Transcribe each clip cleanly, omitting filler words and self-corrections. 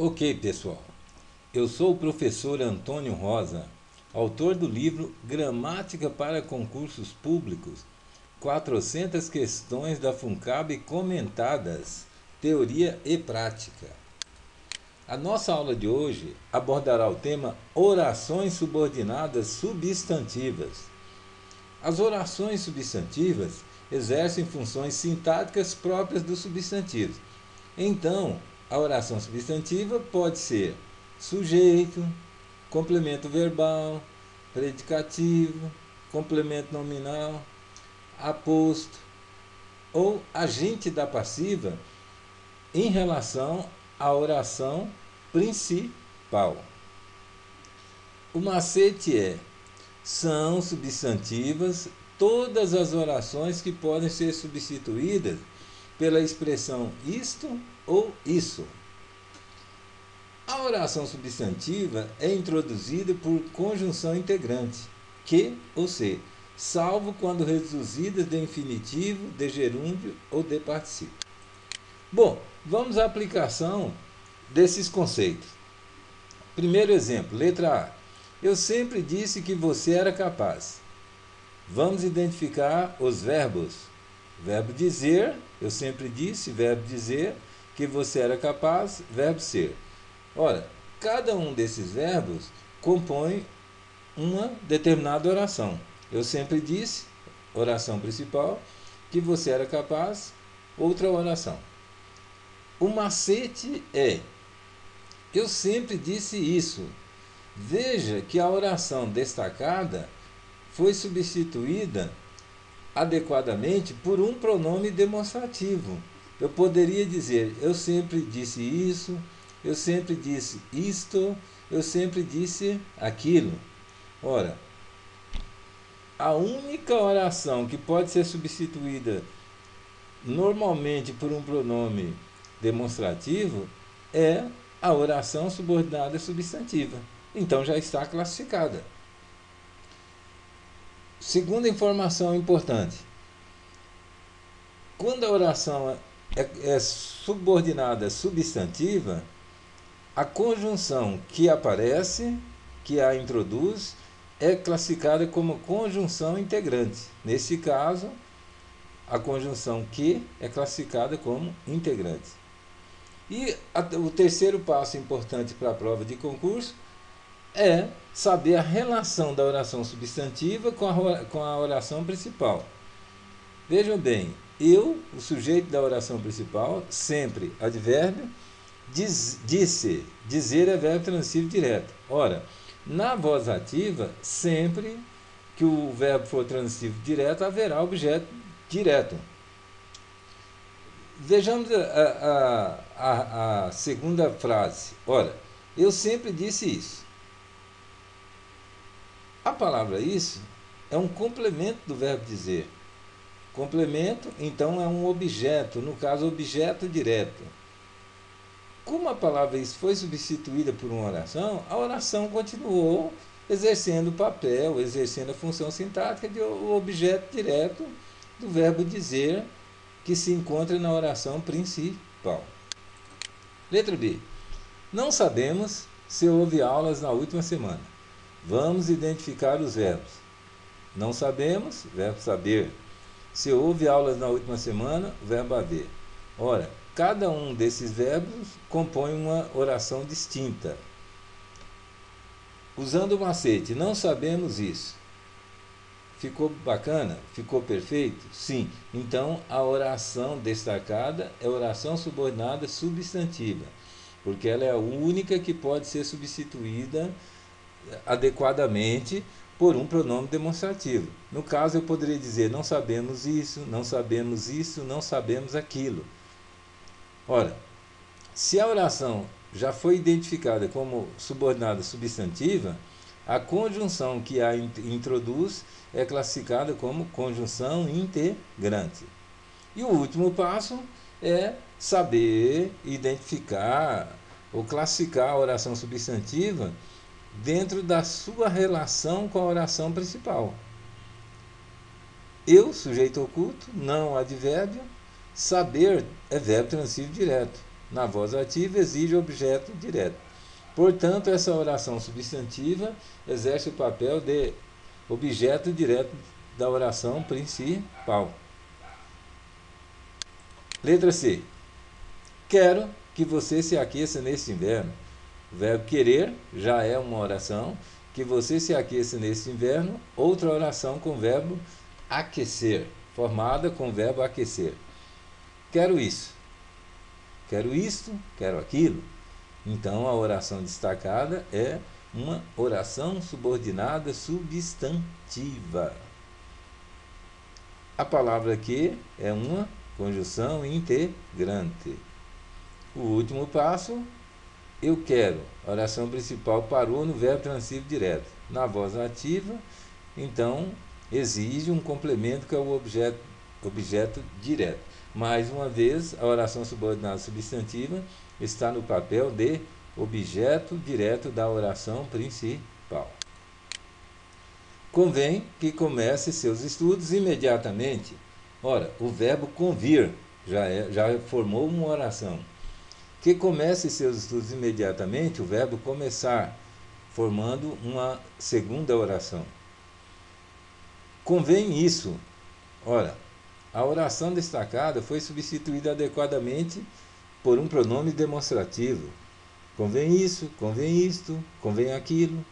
Ok, pessoal. Eu sou o professor Antônio Rosa, autor do livro Gramática para Concursos Públicos, 400 questões da FUNCAB comentadas, teoria e prática. A nossa aula de hoje abordará o tema orações subordinadas substantivas. As orações substantivas exercem funções sintáticas próprias dos substantivos. Então, a oração substantiva pode ser sujeito, complemento verbal, predicativo, complemento nominal, aposto ou agente da passiva em relação à oração principal. O macete são substantivas todas as orações que podem ser substituídas pela expressão isto ou isso. A oração substantiva é introduzida por conjunção integrante, que ou se, salvo quando reduzidas de infinitivo, de gerúndio ou de particípio. Bom, vamos à aplicação desses conceitos. Primeiro exemplo, letra A. Eu sempre disse que você era capaz. Vamos identificar os verbos. Verbo dizer, eu sempre disse, verbo dizer, que você era capaz, verbo ser. Ora, cada um desses verbos compõe uma determinada oração. Eu sempre disse, oração principal, que você era capaz, outra oração. O macete eu sempre disse isso. Veja que a oração destacada foi substituída adequadamente por um pronome demonstrativo. Eu poderia dizer, eu sempre disse isso, eu sempre disse isto, eu sempre disse aquilo. Ora, a única oração que pode ser substituída normalmente por um pronome demonstrativo é a oração subordinada substantiva. Então já está classificada. Segunda informação importante. Quando a oração é subordinada substantiva, a conjunção que aparece, que a introduz, é classificada como conjunção integrante. Nesse caso, a conjunção que é classificada como integrante. E o terceiro passo importante para a prova de concurso é saber a relação da oração substantiva com a oração principal. Vejam bem, eu, o sujeito da oração principal, sempre advérbio, disse, dizer é verbo transitivo direto. Ora, na voz ativa, sempre que o verbo for transitivo direto, haverá objeto direto. Vejamos a segunda frase. Ora, eu sempre disse isso. A palavra isso é um complemento do verbo dizer. Complemento, então, é um objeto, no caso, objeto direto. Como a palavra isso foi substituída por uma oração, a oração continuou exercendo o papel, exercendo a função sintática de objeto direto do verbo dizer, que se encontra na oração principal. Letra B. Não sabemos se houve aulas na última semana. Vamos identificar os verbos. Não sabemos, verbo saber. Se houve aulas na última semana, verbo haver. Ora, cada um desses verbos compõe uma oração distinta. Usando o macete, não sabemos isso. Ficou bacana? Ficou perfeito? Sim. Então, a oração destacada é oração subordinada substantiva, porque ela é a única que pode ser substituída adequadamente por um pronome demonstrativo. No caso, eu poderia dizer não sabemos isso, não sabemos isso, não sabemos aquilo. Ora, se a oração já foi identificada como subordinada substantiva, a conjunção que a introduz é classificada como conjunção integrante. E o último passo é saber identificar ou classificar a oração substantiva dentro da sua relação com a oração principal. Eu, sujeito oculto, não advérbio, saber é verbo transitivo direto. Na voz ativa exige objeto direto. Portanto, essa oração substantiva exerce o papel de objeto direto da oração principal. Letra C. Quero que você se aqueça neste inverno. O verbo querer já é uma oração. Que você se aqueça neste inverno, outra oração com o verbo aquecer, formada com o verbo aquecer. Quero isso. Quero isto, quero aquilo. Então, a oração destacada é uma oração subordinada substantiva. A palavra que é uma conjunção integrante. O último passo, eu quero. A oração principal parou no verbo transitivo direto. Na voz ativa, então, exige um complemento que é o objeto direto. Mais uma vez, a oração subordinada substantiva está no papel de objeto direto da oração principal. Convém que comece seus estudos imediatamente. Ora, o verbo convir já formou uma oração. Que comece seus estudos imediatamente, o verbo começar, formando uma segunda oração. Convém isso. Ora, a oração destacada foi substituída adequadamente por um pronome demonstrativo. Convém isso, convém isto, convém aquilo.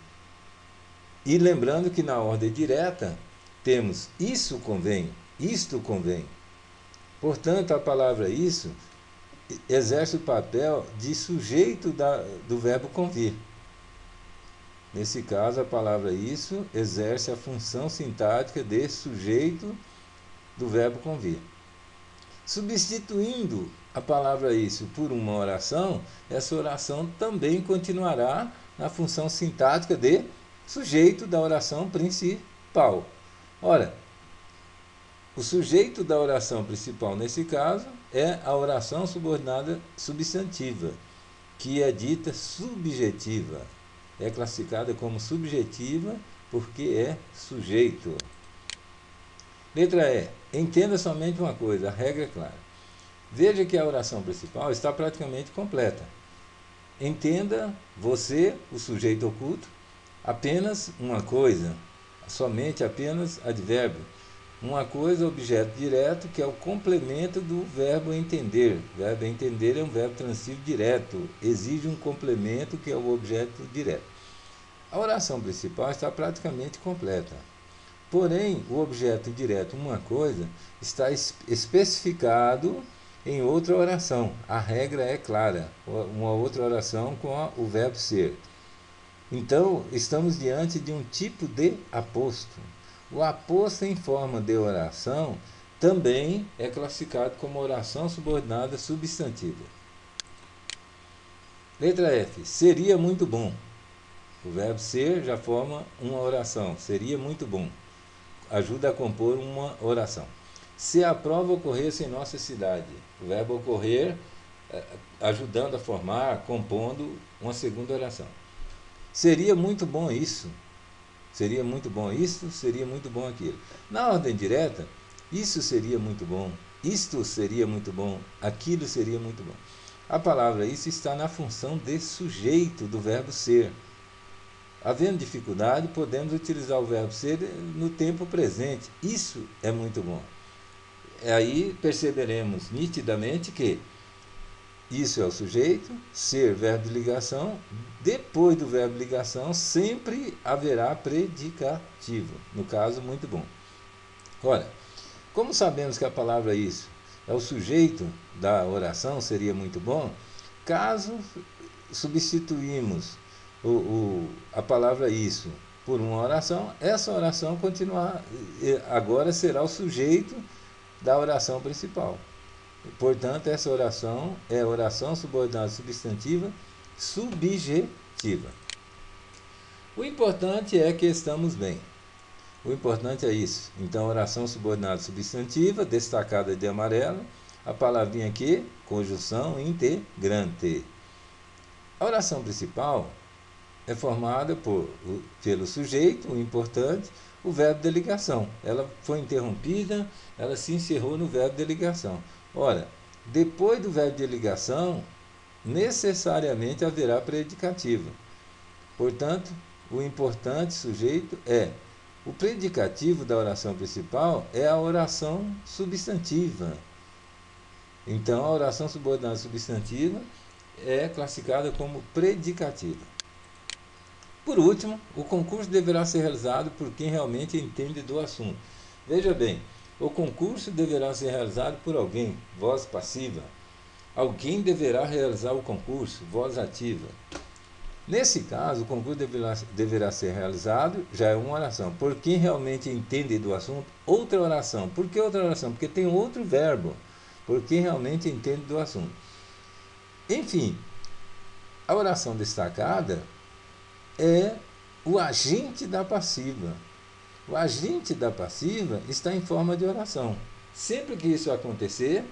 E lembrando que na ordem direta temos isso convém, isto convém. Portanto, a palavra isso exerce o papel de sujeito do verbo convir. Nesse caso, a palavra isso exerce a função sintática de sujeito do verbo convir. Substituindo a palavra isso por uma oração, essa oração também continuará na função sintática de sujeito da oração principal. Ora, o sujeito da oração principal, nesse caso, é a oração subordinada substantiva, que é dita subjetiva. É classificada como subjetiva porque é sujeito. Letra E. Entenda somente uma coisa, a regra é clara. Veja que a oração principal está praticamente completa. Entenda você, o sujeito oculto, apenas uma coisa, somente apenas advérbio. Uma coisa, objeto direto, que é o complemento do verbo entender. O verbo entender é um verbo transitivo direto, exige um complemento que é o objeto direto. A oração principal está praticamente completa. Porém, o objeto direto, uma coisa, está especificado em outra oração. A regra é clara, uma outra oração com o verbo ser. Então, estamos diante de um tipo de aposto. O aposto em forma de oração também é classificado como oração subordinada substantiva. Letra F. Seria muito bom. O verbo ser já forma uma oração. Seria muito bom. Ajuda a compor uma oração. Se a prova ocorresse em nossa cidade. O verbo ocorrer ajudando a formar, compondo uma segunda oração. Seria muito bom isso. Seria muito bom isso, seria muito bom aquilo. Na ordem direta, isso seria muito bom, isto seria muito bom, aquilo seria muito bom. A palavra isso está na função de sujeito do verbo ser. Havendo dificuldade, podemos utilizar o verbo ser no tempo presente. Isso é muito bom. Aí perceberemos nitidamente que isso é o sujeito, ser, verbo de ligação. Depois do verbo de ligação, sempre haverá predicativo. No caso, muito bom. Ora, como sabemos que a palavra isso é o sujeito da oração, seria muito bom, caso substituímos a palavra isso por uma oração, essa oração agora será o sujeito da oração principal. Portanto, essa oração é oração subordinada substantiva subjetiva. O importante é que estamos bem. O importante é isso. Então, oração subordinada substantiva, destacada de amarelo, a palavrinha aqui, conjunção integrante. A oração principal é formada pelo sujeito, o importante, o verbo de ligação. Ela foi interrompida, ela se encerrou no verbo de ligação. Ora, depois do verbo de ligação, necessariamente haverá predicativo. Portanto, o importante sujeito é o predicativo da oração principal é a oração substantiva. Então, a oração subordinada substantiva é classificada como predicativa. Por último, o concurso deverá ser realizado por quem realmente entende do assunto. Veja bem, o concurso deverá ser realizado por alguém, voz passiva. Alguém deverá realizar o concurso, voz ativa. Nesse caso, o concurso deverá ser realizado, já é uma oração, por quem realmente entende do assunto, outra oração. Por que outra oração? Porque tem outro verbo, por quem realmente entende do assunto. Enfim, a oração destacada é o agente da passiva. O agente da passiva está em forma de oração. Sempre que isso acontecer,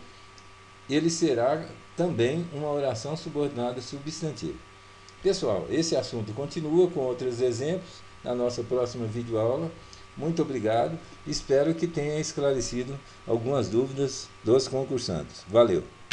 ele será também uma oração subordinada substantiva. Pessoal, esse assunto continua com outros exemplos na nossa próxima videoaula. Muito obrigado. Espero que tenha esclarecido algumas dúvidas dos concursantes. Valeu!